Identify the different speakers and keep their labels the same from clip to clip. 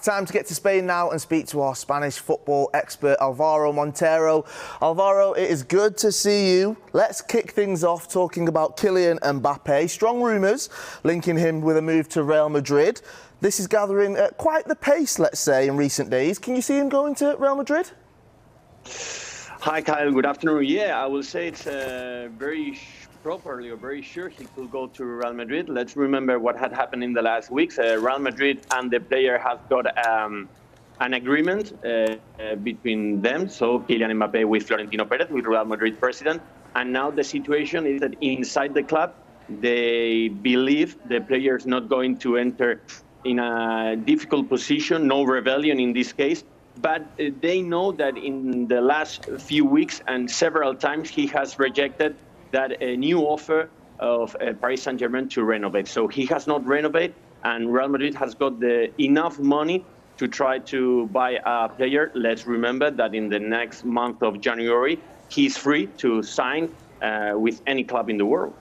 Speaker 1: back. Time to get to Spain now and speak to our Spanish football expert, Alvaro Montero. Alvaro, it is good to see you. Let's kick things off talking about Kylian Mbappé. Strong rumours linking him with a move to Real Madrid. This is gathering at quite the pace, let's say, in recent days. Can you see him going to Real Madrid?
Speaker 2: Hi, Kyle. Good afternoon. Yeah, I will say it's very properly or very sure he could go to Real Madrid. Let's remember what had happened in the last weeks. Real Madrid and the player have got an agreement between them. So Kylian Mbappé with Florentino Perez, with Real Madrid president. And now the situation is that inside the club, they believe the player is not going to enter in a difficult position, no rebellion in this case. But they know that in the last few weeks and several times he has rejected that a new offer of Paris Saint-Germain to renovate. So he has not renovated, and Real Madrid has got enough money to try to buy a player. Let's remember that in the next month of January, he's free to sign with any club in the world.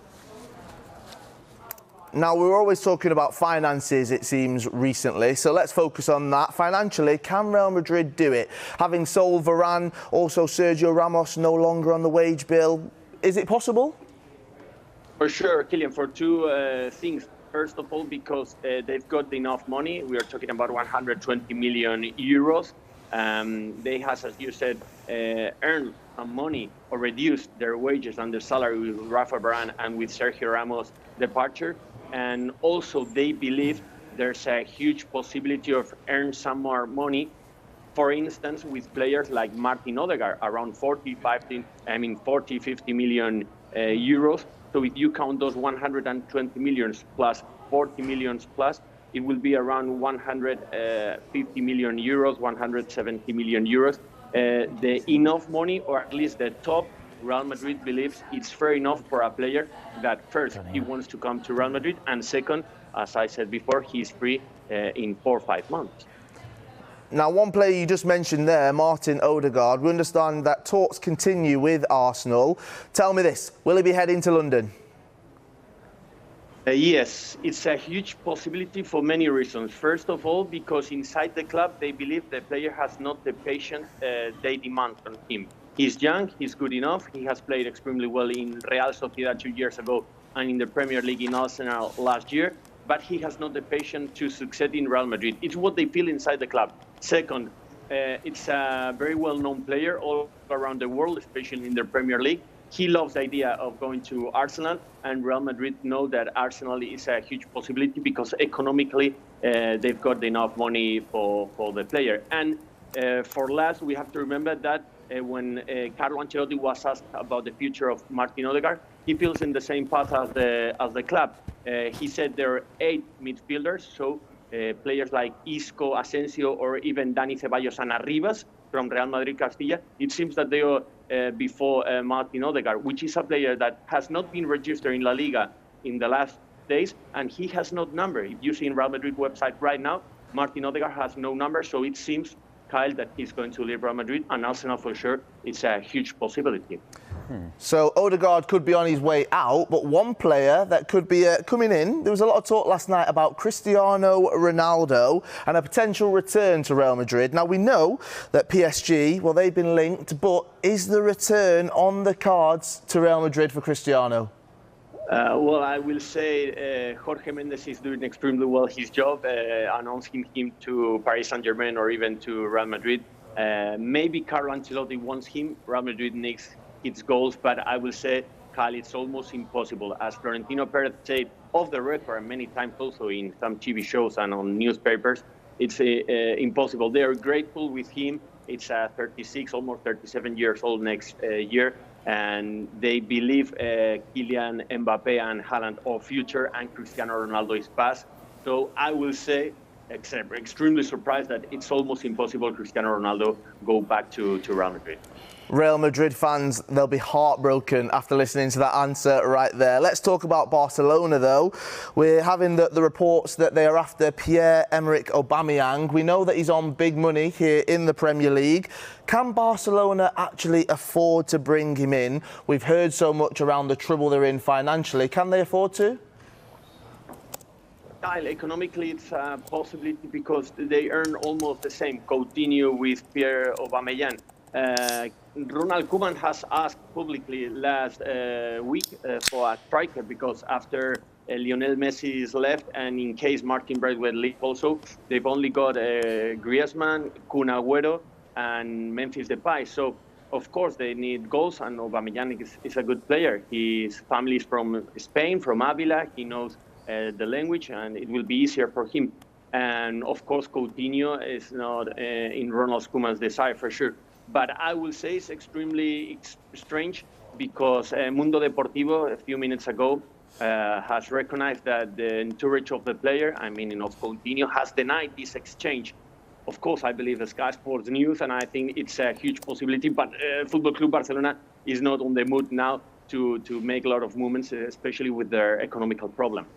Speaker 1: Now, we're always talking about finances, it seems, recently, so let's focus on that. Financially, can Real Madrid do it? Having sold Varane, also Sergio Ramos no longer on the wage bill, is it possible?
Speaker 2: For sure, Kylian, for two things. First of all, because they've got enough money. We are talking about 120 million euros. They have, as you said, earned some money or reduced their wages and their salary with Rafa Varane and with Sergio Ramos' departure. And also, they believe there's a huge possibility of earn some more money. For instance, with players like Martin Odegaard, around 40, 50 million euros. So if you count those 120 millions plus 40 millions plus, it will be around 150 million euros, 170 million euros. The enough money, or at least the top, Real Madrid believes it's fair enough for a player that first, he wants to come to Real Madrid, and second, as I said before, he's free in 4 or 5 months.
Speaker 1: Now, one player you just mentioned there, Martin Ødegaard, we understand that talks continue with Arsenal. Tell me this, will he be heading to London?
Speaker 2: Yes, it's a huge possibility for many reasons. First of all, because inside the club, they believe the player has not the patience they demand from him. He's young, he's good enough, he has played extremely well in Real Sociedad 2 years ago and in the Premier League in Arsenal last year, but he has not the patience to succeed in Real Madrid. It's what they feel inside the club. Second, it's a very well-known player all around the world, especially in the Premier League. He loves the idea of going to Arsenal, and Real Madrid know that Arsenal is a huge possibility because economically they've got enough money for the player. And for last, we have to remember that when Carlo Ancelotti was asked about the future of Martin Ødegaard, he feels in the same path as the club. He said there are 8 midfielders, so players like Isco, Asensio, or even Dani Ceballos and Arribas from Real Madrid Castilla. It seems that they are before Martin Odegaard, which is a player that has not been registered in LaLiga in the last days, and he has no number. If you see in Real Madrid website right now, Martin Odegaard has no number, so it seems, Kyle, that he's going to leave Real Madrid, and Arsenal for sure, it's a huge possibility.
Speaker 1: So Odegaard could be on his way out, but one player that could be coming in, there was a lot of talk last night about Cristiano Ronaldo and a potential return to Real Madrid. Now, we know that PSG, well, they've been linked, but is the return on the cards to Real Madrid for Cristiano?
Speaker 2: Well, I will say Jorge Mendes is doing extremely well his job, announcing him to Paris Saint-Germain or even to Real Madrid. Maybe Carlo Ancelotti wants him. Real Madrid needs its goals, but I will say, Kyle, it's almost impossible. As Florentino Perez said off the record many times also in some TV shows and on newspapers, it's impossible. They are grateful with him. It's 36, almost 37 years old next year. And they believe Kylian Mbappé and Haaland are future and Cristiano Ronaldo is past. So I will say, extremely surprised that it's almost impossible Cristiano Ronaldo go back to Real Madrid.
Speaker 1: Real Madrid fans, they'll be heartbroken after listening to that answer right there. Let's talk about Barcelona, though. We're having the reports that they are after Pierre-Emerick Aubameyang. We know that he's on big money here in the Premier League. Can Barcelona actually afford to bring him in? We've heard so much around the trouble they're in financially. Can they afford to?
Speaker 2: Style, economically, it's a possibility because they earn almost the same. Coutinho with Pierre Aubameyang. Ronald Koeman has asked publicly last week for a striker because after Lionel Messi is left, and in case Martin Braithwaite leaves also, they've only got Griezmann, Kun Agüero, and Memphis Depay. So, of course, they need goals, and Aubameyang is a good player. His family is from Spain, from Avila. He knows the language, and it will be easier for him. And, of course, Coutinho is not in Ronald Koeman's desire for sure. But I will say it's extremely strange because Mundo Deportivo, a few minutes ago, has recognized that the entourage of the player, I mean of Coutinho, has denied this exchange. Of course, I believe Sky Sports News, and I think it's a huge possibility, but Football Club Barcelona is not on the mood now to make a lot of movements, especially with their economical problem.